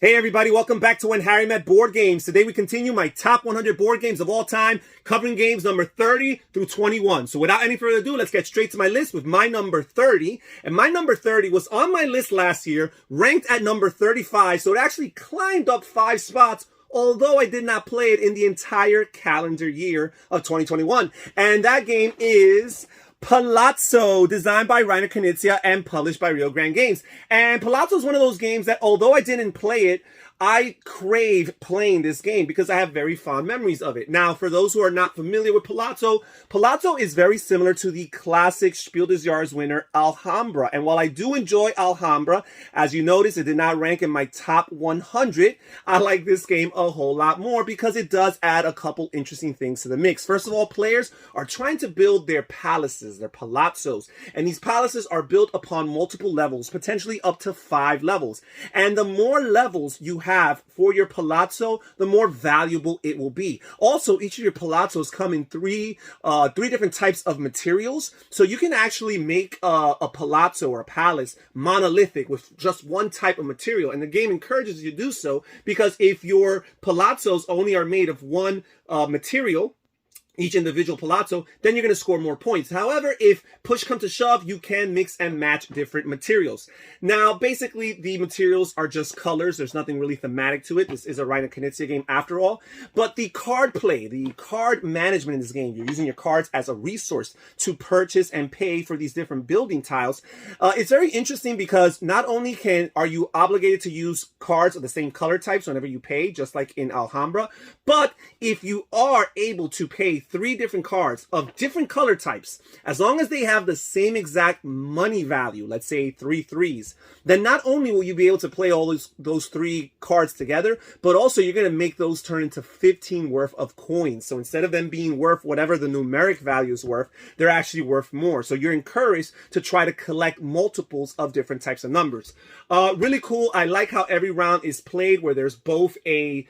Hey everybody, welcome back to When Harry Met Board Games. Today we continue my top 100 board games of all time, covering games number 30 through 21. So without any further ado, let's get straight to my list with my number 30. And my number 30 was on my list last year, ranked at number 35, so it actually climbed up 5 spots, although I did not play it in the entire calendar year of 2021. And that game is Palazzo, designed by Reiner Knizia and published by Rio Grande Games. And Palazzo is one of those games that, although I didn't play it, I crave playing this game because I have very fond memories of it. Now, for those who are not familiar with Palazzo, Palazzo is very similar to the classic Spiel des Jahres winner, Alhambra. And while I do enjoy Alhambra, as you notice, it did not rank in my top 100. I like this game a whole lot more because it does add a couple interesting things to the mix. First of all, players are trying to build their palaces, their palazzos. And these palaces are built upon multiple levels, potentially up to 5 levels. And the more levels you have for your palazzo, the more valuable it will be. Also, each of your palazzos come in three different types of materials. So you can actually make a palazzo or a palace monolithic with just one type of material. And the game encourages you to do so because if your palazzos only are made of one material, each individual palazzo, then you're going to score more points. However, if push comes to shove, you can mix and match different materials. Now, basically, the materials are just colors. There's nothing really thematic to it. This is a Reiner Knizia game after all. But the card play, the card management in this game, you're using your cards as a resource to purchase and pay for these different building tiles. It's very interesting because not only are you obligated to use cards of the same color types whenever you pay, just like in Alhambra, but if you are able to pay 3 different cards of different color types, as long as they have the same exact money value, let's say 3 threes, then not only will you be able to play all those 3 cards together, but also you're going to make those turn into 15 worth of coins. So instead of them being worth whatever the numeric value is worth, they're actually worth more. So you're encouraged to try to collect multiples of different types of numbers. Really cool. I like how every round is played where there's both a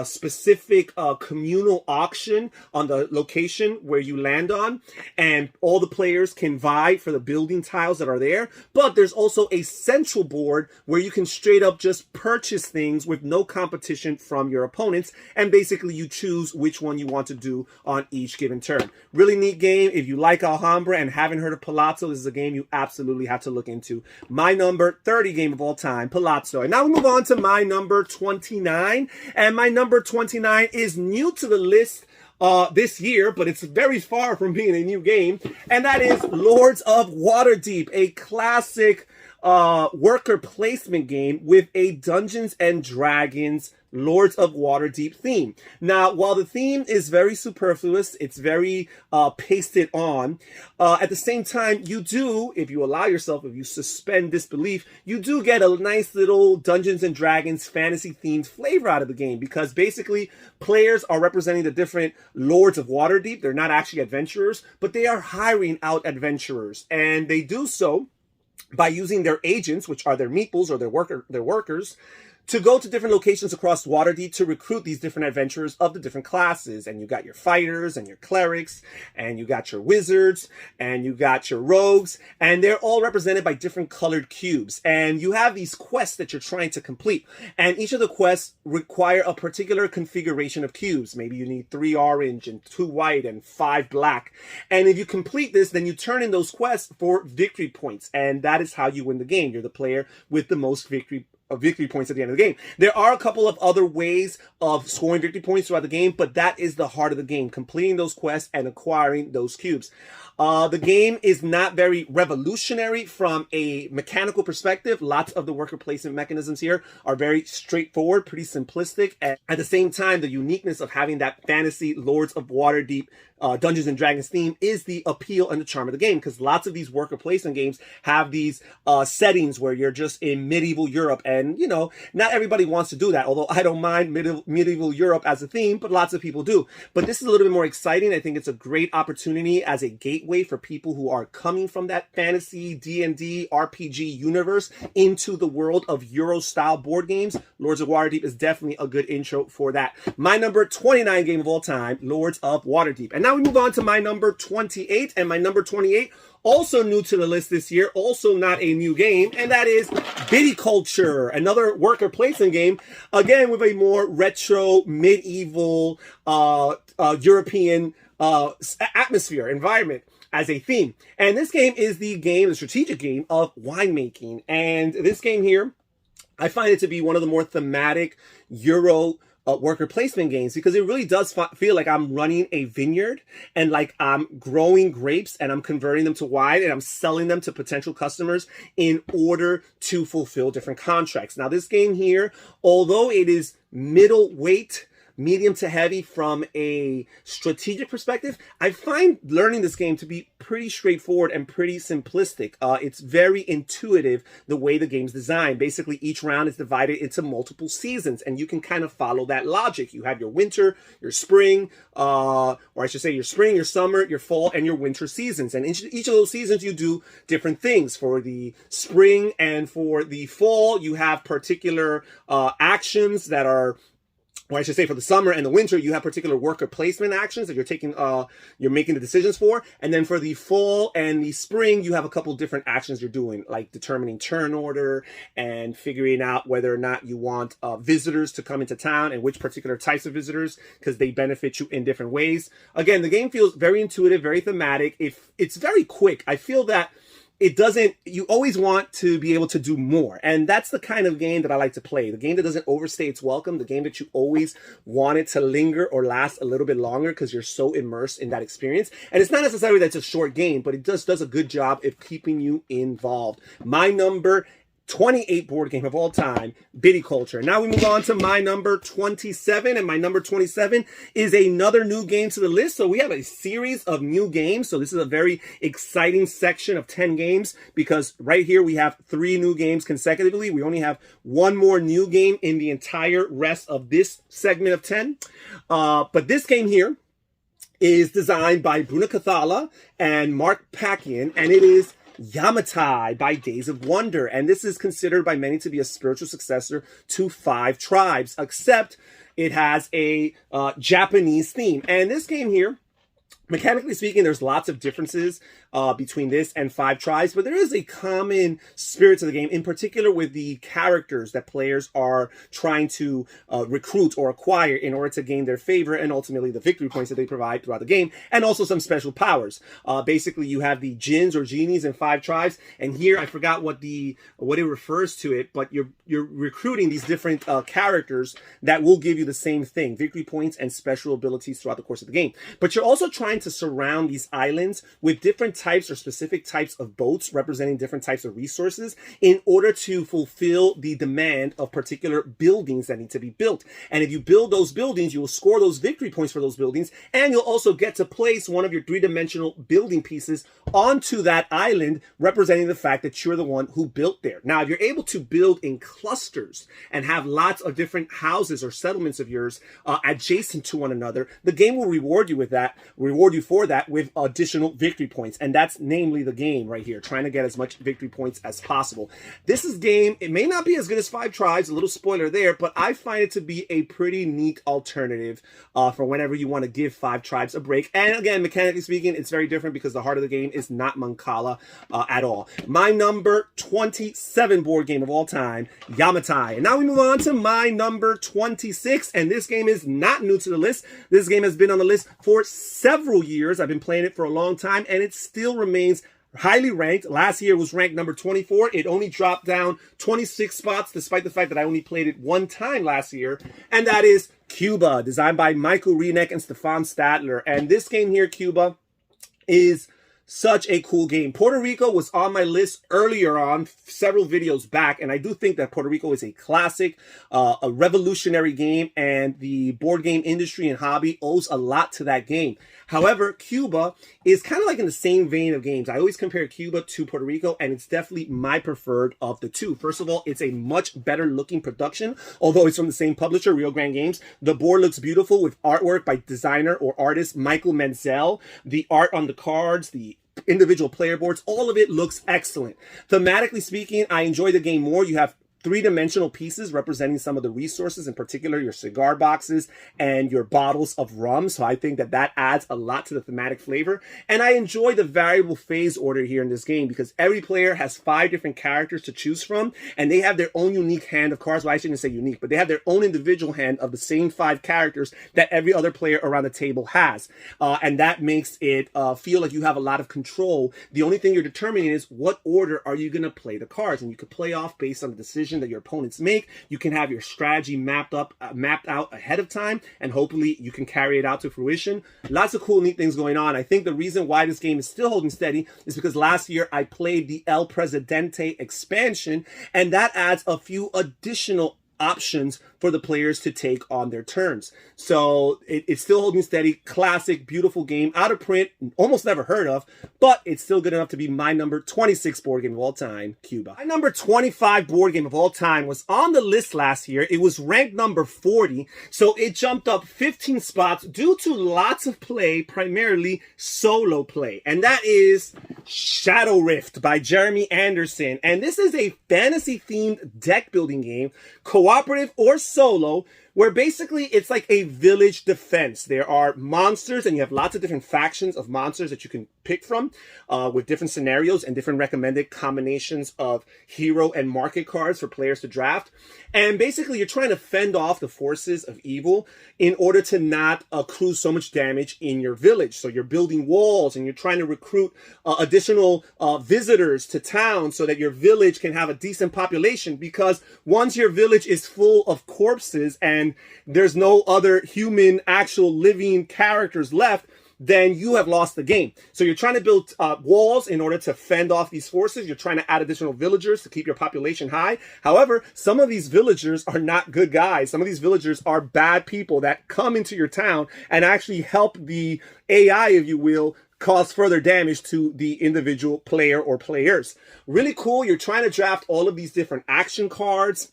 specific communal auction on the location where you land on, and all the players can vie for the building tiles that are there, but there's also a central board where you can straight up just purchase things with no competition from your opponents, and basically you choose which one you want to do on each given turn. Really neat game. If you like Alhambra and haven't heard of Palazzo, this is a game you absolutely have to look into. My number 30 game of all time, Palazzo. And now we move on to my number 29, and my number 29 is new to the list this year, but it's very far from being a new game, and that is Lords of Waterdeep, a classic worker placement game with a Dungeons and Dragons Lords of Waterdeep theme. Now, while the theme is very superfluous, it's very pasted on, at the same time, you do, if you allow yourself, if you suspend disbelief, you do get a nice little Dungeons and Dragons fantasy themed flavor out of the game, because basically players are representing the different Lords of Waterdeep. They're not actually adventurers, but they are hiring out adventurers, and they do so by using their agents, which are their meeples or their workers, to go to different locations across Waterdeep to recruit these different adventurers of the different classes. And you got your fighters and your clerics, and you got your wizards, and you got your rogues, and they're all represented by different colored cubes. And you have these quests that you're trying to complete. And each of the quests require a particular configuration of cubes. Maybe you need 3 orange and 2 white and 5 black. And if you complete this, then you turn in those quests for victory points. And that is how you win the game. You're the player with the most victory points at the end of the game. There are a couple of other ways of scoring victory points throughout the game, but that is the heart of the game, completing those quests and acquiring those cubes. The game is not very revolutionary from a mechanical perspective. Lots of the worker placement mechanisms here are very straightforward, pretty simplistic. And at the same time, the uniqueness of having that fantasy Lords of Waterdeep Dungeons and Dragons theme is the appeal and the charm of the game, because lots of these worker placement games have these settings where you're just in medieval Europe, and you know, not everybody wants to do that, although I don't mind medieval Europe as a theme, but lots of people do. But this is a little bit more exciting. I think it's a great opportunity as a gateway for people who are coming from that fantasy D&D RPG universe into the world of Euro-style board games. Lords of Waterdeep is definitely a good intro for that. My number 29 game of all time, Lords of Waterdeep. And now we move on to my number 28, and my number 28 Also new to the list this year, also not a new game, and that is Viticulture, another worker placement game, again with a more retro, medieval, European atmosphere, environment as a theme. And this game is the strategic game of winemaking. And this game here, I find it to be one of the more thematic Euro worker placement games, because it really does feel like I'm running a vineyard and like I'm growing grapes and I'm converting them to wine and I'm selling them to potential customers in order to fulfill different contracts. Now, this game here, although it is middleweight, medium to heavy from a strategic perspective, I find learning this game to be pretty straightforward and pretty simplistic. It's very intuitive the way the game's designed. Basically, each round is divided into multiple seasons, and you can kind of follow that logic. You have your winter, your spring, or I should say your spring, your summer, your fall, and your winter seasons. And each of those seasons, you do different things. For the spring and for the fall, you have particular actions that are, or I should say, for the summer and the winter, you have particular worker placement actions that you're making the decisions for. And then for the fall and the spring, you have a couple different actions you're doing, like determining turn order and figuring out whether or not you want visitors to come into town and which particular types of visitors, because they benefit you in different ways. Again, the game feels very intuitive, very thematic. It's very quick. I feel that you always want to be able to do more. And that's the kind of game that I like to play. The game that doesn't overstay its welcome. The game that you always want it to linger or last a little bit longer because you're so immersed in that experience. And it's not necessarily that it's a short game, but it does a good job of keeping you involved. My number 28 board game of all time, Viticulture. Now we move on to my number 27, and my number 27 is another new game to the list. So we have a series of new games. So this is a very exciting section of 10 games, because right here we have 3 new games consecutively. We only have one more new game in the entire rest of this segment of 10. But this game here is designed by Bruna Cathala and Mark Pakian, and it is Yamatai by Days of Wonder. And this is considered by many to be a spiritual successor to Five Tribes, except it has a Japanese theme. And this game here, mechanically speaking, there's lots of differences between this and Five Tribes, but there is a common spirit to the game, in particular with the characters that players are trying to recruit or acquire in order to gain their favor, and ultimately the victory points that they provide throughout the game, and also some special powers. Basically, you have the jinns or genies in Five Tribes, and here I forgot what it refers to it, but you're recruiting these different characters that will give you the same thing, victory points and special abilities throughout the course of the game. But you're also trying to surround these islands with different types or specific types of boats representing different types of resources in order to fulfill the demand of particular buildings that need to be built. And if you build those buildings, you will score those victory points for those buildings, and you'll also get to place one of your 3-dimensional building pieces onto that island, representing the fact that you're the one who built there. Now, if you're able to build in clusters and have lots of different houses or settlements of yours adjacent to one another, the game will reward you for that with additional victory points. And that's namely the game right here, trying to get as much victory points as possible. This game, it may not be as good as Five Tribes, a little spoiler there, but I find it to be a pretty neat alternative for whenever you want to give Five Tribes a break. And again, mechanically speaking, it's very different because the heart of the game is not Mancala at all. My number 27 board game of all time, Yamatai. And now we move on to my number 26, and this game is not new to the list. This game has been on the list for several years. I've been playing it for a long time, and it still remains highly ranked. Last year it was ranked number 24. It only dropped down 26 spots, despite the fact that I only played it one time last year, and that is Cuba, designed by Michael Rieneck and Stefan Stadler. And this game here, Cuba, is such a cool game. Puerto Rico was on my list earlier on, several videos back, and I do think that Puerto Rico is a classic, a revolutionary game, and the board game industry and hobby owes a lot to that game. However, Cuba is kind of like in the same vein of games. I always compare Cuba to Puerto Rico, and it's definitely my preferred of the two. First of all, it's a much better looking production, although it's from the same publisher, Rio Grande Games. The board looks beautiful with artwork by designer or artist Michael Menzel. The art on the cards, the individual player boards, all of it looks excellent. Thematically speaking, I enjoy the game more. You have three-dimensional pieces representing some of the resources, in particular your cigar boxes and your bottles of rum. So I think that that adds a lot to the thematic flavor. And I enjoy the variable phase order here in this game because every player has 5 different characters to choose from, and they have their own unique hand of cards. Well, I shouldn't say unique, but they have their own individual hand of the same 5 characters that every other player around the table has. And that makes it feel like you have a lot of control. The only thing you're determining is what order are you going to play the cards, and you could play off based on the decision that your opponents make. You can have your strategy mapped out ahead of time, and hopefully you can carry it out to fruition. Lots of cool, neat things going on. I think the reason why this game is still holding steady is because last year I played the El Presidente expansion, and that adds a few additional options for the players to take on their turns. So it's still holding steady. Classic, beautiful game. Out of print, almost never heard of, but it's still good enough to be my number 26 board game of all time, Cuba. My number 25 board game of all time was on the list last year. It was ranked number 40, so it jumped up 15 spots due to lots of play, primarily solo play, and that is Shadowrift by Jeremy Anderson. And this is a fantasy-themed deck building game, cooperative or solo, where basically it's like a village defense. There are monsters, and you have lots of different factions of monsters that you can pick from with different scenarios and different recommended combinations of hero and market cards for players to draft. And basically you're trying to fend off the forces of evil in order to not accrue so much damage in your village. So you're building walls, and you're trying to recruit additional visitors to town so that your village can have a decent population, because once your village is full of corpses and there's no other human, actual living characters left, then you have lost the game. So you're trying to build walls in order to fend off these forces. You're trying to add additional villagers to keep your population high. However, some of these villagers are not good guys. Some of these villagers are bad people that come into your town and actually help the AI, if you will, cause further damage to the individual player or players. Really cool. You're trying to draft all of these different action cards,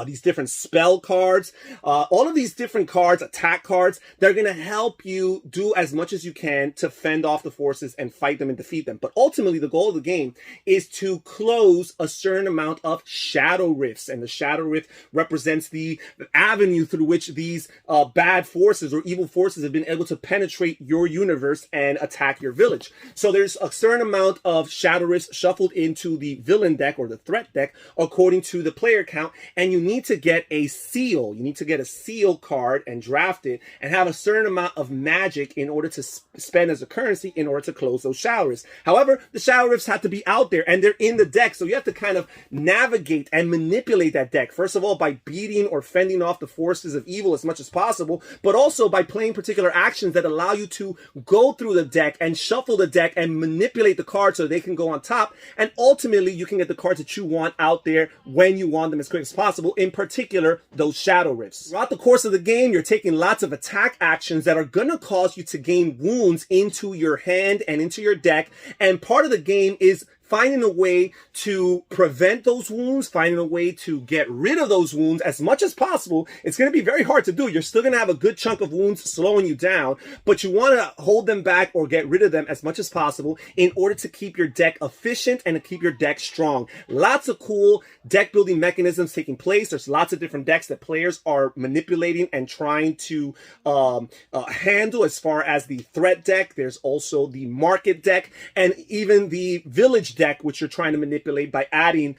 these different spell cards, all of these different cards, attack cards, they're going to help you do as much as you can to fend off the forces and fight them and defeat them. But ultimately, the goal of the game is to close a certain amount of shadow rifts. And the shadow rift represents the avenue through which these bad forces or evil forces have been able to penetrate your universe and attack your village. So there's a certain amount of shadow rifts shuffled into the villain deck or the threat deck according to the player count, and you need to get a seal. You need to get a seal card and draft it and have a certain amount of magic in order to spend as a currency in order to close those shadow rifts. However, the shadow rifts have to be out there and they're in the deck, so you have to kind of navigate and manipulate that deck. First of all, by beating or fending off the forces of evil as much as possible, but also by playing particular actions that allow you to go through the deck and shuffle the deck and manipulate the cards so they can go on top, and ultimately you can get the cards that you want out there when you want them as quick as possible, in particular those shadow rifts. Throughout the course of the game, you're taking lots of attack actions that are going to cause you to gain wounds into your hand and into your deck, and part of the game is finding a way to prevent those wounds, finding a way to get rid of those wounds as much as possible. It's going to be very hard to do. You're still going to have a good chunk of wounds slowing you down, but you want to hold them back or get rid of them as much as possible in order to keep your deck efficient and to keep your deck strong. Lots of cool deck building mechanisms taking place. There's lots of different decks that players are manipulating and trying to handle, as far as the threat deck. There's also the market deck and even the village deck, which you're trying to manipulate by adding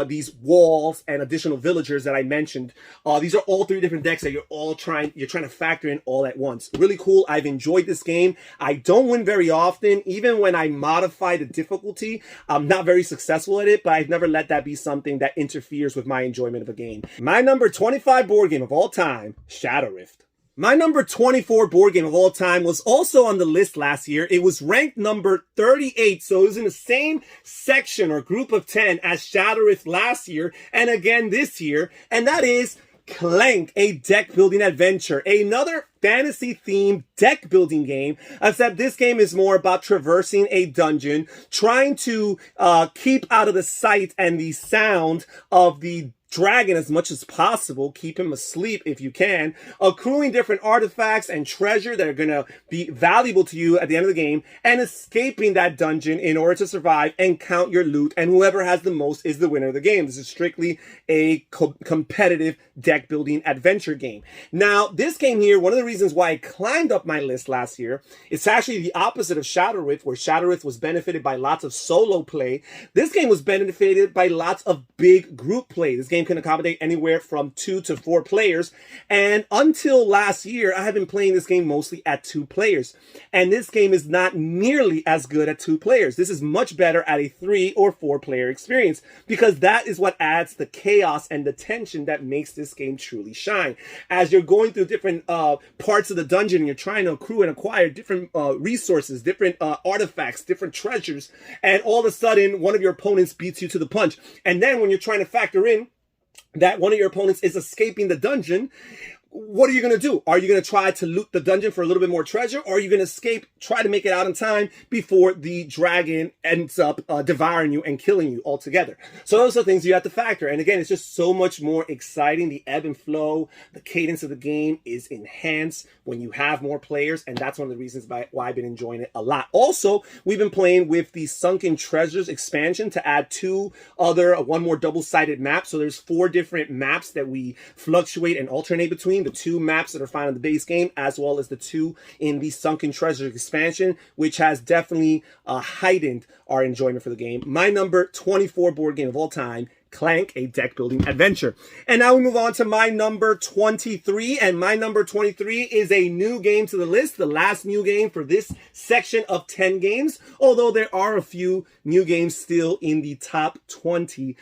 these walls and additional villagers that I mentioned. These are all 3 different decks that you're trying to factor in all at once. Really cool. I've enjoyed this game. I don't win very often. Even when I modify the difficulty, I'm not very successful at it, but I've never let that be something that interferes with my enjoyment of a game. My number 25 board game of all time, Shadowrift. My number 24 board game of all time was also on the list last year. It was ranked number 38, so it was in the same section or group of 10 as Shadowrift last year and again this year, and that is Clank, a deck building adventure. Another fantasy themed deck building game, except this game is more about traversing a dungeon, trying to keep out of the sight and the sound of the dragon as much as possible. Keep him asleep if you can. Accruing different artifacts and treasure that are going to be valuable to you at the end of the game. And escaping that dungeon in order to survive and count your loot. And whoever has the most is the winner of the game. This is strictly a competitive deck building adventure game. Now, this game here, one of the reasons why it climbed up my list last year, it's actually the opposite of Shadowrift, where Shadowrift was benefited by lots of solo play. This game was benefited by lots of big group play. This game can accommodate anywhere from 2 to 4 players. And until last year, I have been playing this game mostly at 2 players. And this game is not nearly as good at 2 players. This is much better at a 3 or 4 player experience, because that is what adds the chaos and the tension that makes this game truly shine. As you're going through different parts of the dungeon, you're trying to accrue and acquire different resources, different artifacts, different treasures, and all of a sudden one of your opponents beats you to the punch. And then when you're trying to factor in that one of your opponents is escaping the dungeon, what are you going to do? Are you going to try to loot the dungeon for a little bit more treasure? Or are you going to escape, try to make it out in time before the dragon ends up devouring you and killing you altogether? So those are things you have to factor. And again, it's just so much more exciting. The ebb and flow, the cadence of the game is enhanced when you have more players. And that's one of the reasons why I've been enjoying it a lot. Also, we've been playing with the Sunken Treasures expansion to add one more double-sided map. So there's 4 different maps that we fluctuate and alternate between. The 2 maps that are found in the base game, as well as the 2 in the Sunken Treasure expansion, which has definitely heightened our enjoyment for the game. My number 24 board game of all time, Clank, a deck building adventure. And now we move on to my number 23. And my number 23 is a new game to the list, the last new game for this section of 10 games, although there are a few new games still in the top 20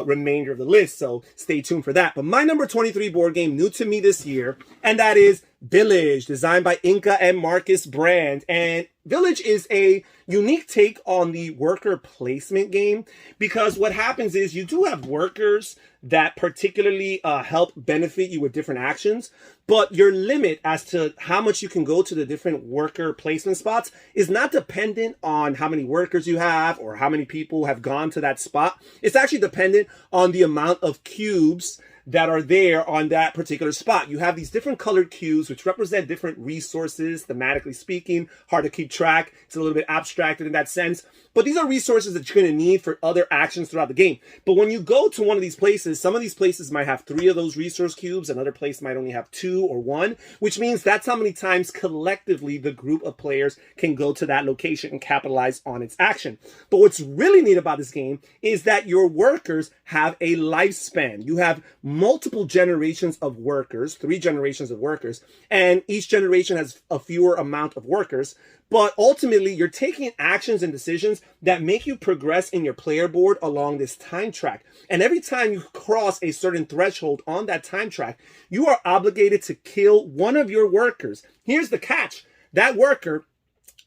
remainder of the list. So stay tuned for that. But my number 23 board game, new to me this year, and that is Village, designed by Inca and Marcus Brand. And Village is a unique take on the worker placement game, because what happens is you do have workers that particularly help benefit you with different actions, but your limit as to how much you can go to the different worker placement spots is not dependent on how many workers you have or how many people have gone to that spot. It's actually dependent on the amount of cubes that are there on that particular spot. You have these different colored cubes which represent different resources, thematically speaking. Hard to keep track. It's a little bit abstracted in that sense. But these are resources that you're going to need for other actions throughout the game. But when you go to one of these places, some of these places might have 3 of those resource cubes. Another place might only have 2 or 1, which means that's how many times collectively the group of players can go to that location and capitalize on its action. But what's really neat about this game is that your workers have a lifespan. You have multiple generations of workers, 3 generations of workers, and each generation has a fewer amount of workers. But ultimately, you're taking actions and decisions that make you progress in your player board along this time track. And every time you cross a certain threshold on that time track, you are obligated to kill one of your workers. Here's the catch. That worker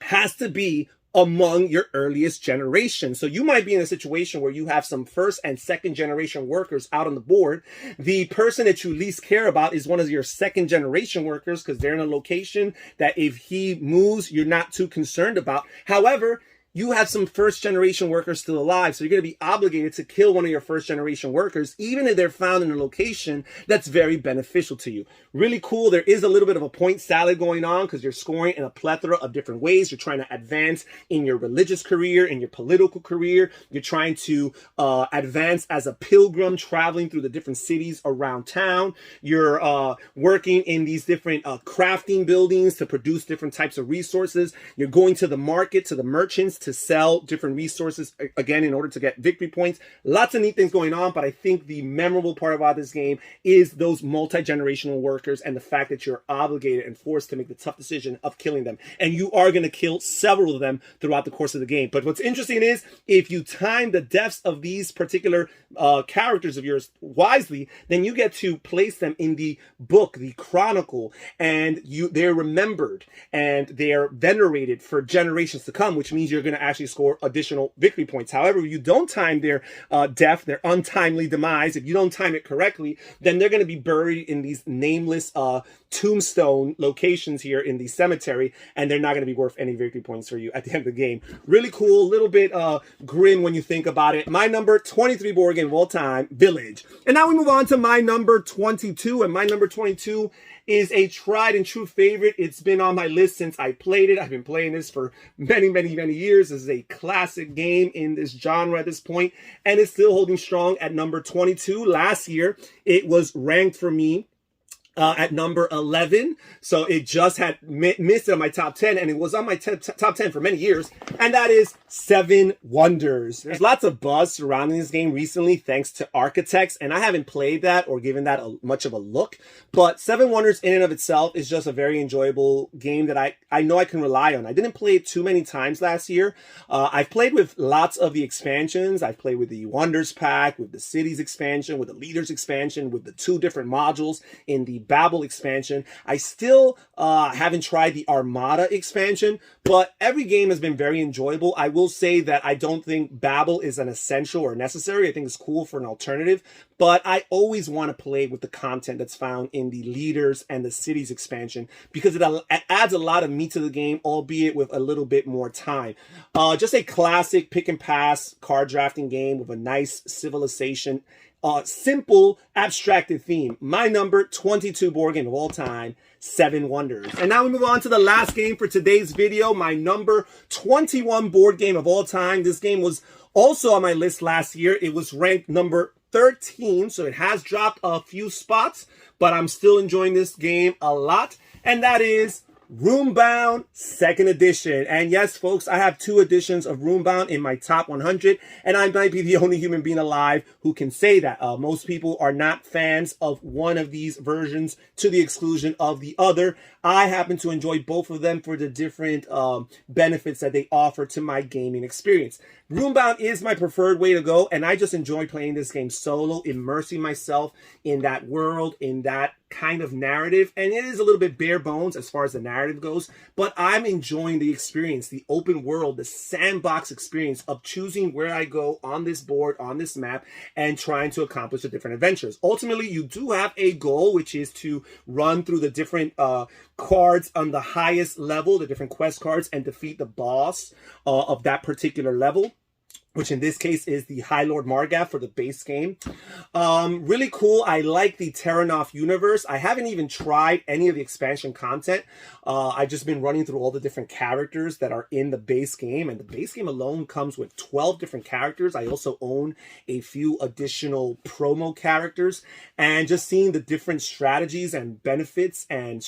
has to be among your earliest generation. So you might be in a situation where you have some 1st and 2nd generation workers out on the board. The person that you least care about is one of your 2nd generation workers, because they're in a location that if he moves, you're not too concerned about. However, you have some 1st generation workers still alive, so you're going to be obligated to kill one of your 1st generation workers, even if they're found in a location that's very beneficial to you. Really cool. There is a little bit of a point salad going on because you're scoring in a plethora of different ways. You're trying to advance in your religious career, in your political career. You're trying to advance as a pilgrim traveling through the different cities around town. You're working in these different crafting buildings to produce different types of resources. You're going to the market, to the merchants, to sell different resources, again, in order to get victory points. Lots of neat things going on, but I think the memorable part about this game is those multi-generational workers and the fact that you're obligated and forced to make the tough decision of killing them. And you are going to kill several of them throughout the course of the game. But what's interesting is if you time the deaths of these particular characters of yours wisely, then you get to place them in the book, the chronicle, and they're remembered and they're venerated for generations to come, which means you're going going to actually score additional victory points. However, if you don't time their death, their untimely demise, if you don't time it correctly, then they're going to be buried in these nameless tombstone locations here in the cemetery, and they're not going to be worth any victory points for you at the end of the game. Really cool, a little bit grim when you think about it. My number 23 board game of all time, Village. And now we move on to my number 22, and my number 22 is a tried and true favorite. It's been on my list since I played it. I've been playing this for many years. This is a classic game in this genre at this point, and it's still holding strong at number 22. Last year, it was ranked for me at number 11, so it just had missed it on my top 10, and it was on my top 10 for many years, and that is Seven Wonders. There's lots of buzz surrounding this game recently thanks to Architects, and I haven't played that or given that much of a look, but Seven Wonders in and of itself is just a very enjoyable game that I know I can rely on. I didn't play it too many times last year. I've played with lots of the expansions. I've played with the Wonders Pack, with the Cities expansion, with the Leaders expansion, with the 2 different modules in the Babel expansion. I still haven't tried the Armada expansion, but every game has been very enjoyable. I will say that I don't think Babel is an essential or necessary. I think it's cool for an alternative, but I always want to play with the content that's found in the Leaders and the Cities expansion because it adds a lot of meat to the game, albeit with a little bit more time. Just a classic pick and pass card drafting game with a nice civilization, simple, abstracted theme. My number 22 board game of all time, Seven Wonders. And now we move on to the last game for today's video, my number 21 board game of all time. This game was also on my list last year. It was ranked number 13, so it has dropped a few spots, but I'm still enjoying this game a lot, and that is Roombound 2nd edition. And yes, folks, I have 2 editions of Roombound in my top 100, and I might be the only human being alive who can say that. Most people are not fans of one of these versions to the exclusion of the other. I happen to enjoy both of them for the different benefits that they offer to my gaming experience. Roombound is my preferred way to go, and I just enjoy playing this game solo, immersing myself in that world, in that kind of narrative, and it is a little bit bare bones as far as the narrative goes, but I'm enjoying the experience, the open world, the sandbox experience of choosing where I go on this board, on this map, and trying to accomplish the different adventures. Ultimately, you do have a goal, which is to run through the different cards on the highest level, the different quest cards, and defeat the boss of that particular level, which in this case is the High Lord Margath for the base game. Really cool. I like the Terranoff universe. I haven't even tried any of the expansion content. I've just been running through all the different characters that are in the base game, and the base game alone comes with 12 different characters. I also own a few additional promo characters, and just seeing the different strategies and benefits and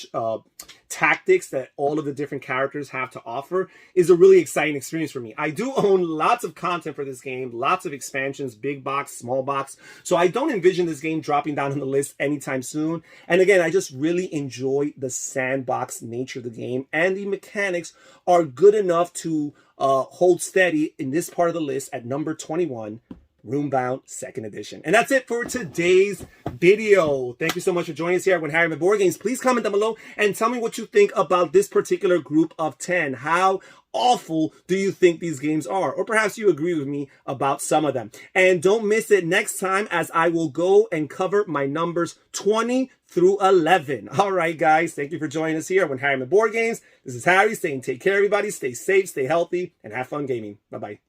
tactics that all of the different characters have to offer is a really exciting experience for me. I do own lots of content for this game, lots of expansions, big box, small box, so I don't envision this game dropping down on the list anytime soon. And again, I just really enjoy the sandbox nature of the game, and the mechanics are good enough to hold steady in this part of the list at number 21, Roombound 2nd edition. And that's it for today's video. Thank you so much for joining us here when Harry met Board Games. Please comment down below and tell me what you think about this particular group of 10. How awful do you think these games are? Or perhaps you agree with me about some of them. And don't miss it next time, as I will go and cover my numbers 20 through 11. All right, guys. Thank you for joining us here when Harry met Board Games. This is Harry saying take care, everybody. Stay safe, stay healthy, and have fun gaming. Bye-bye.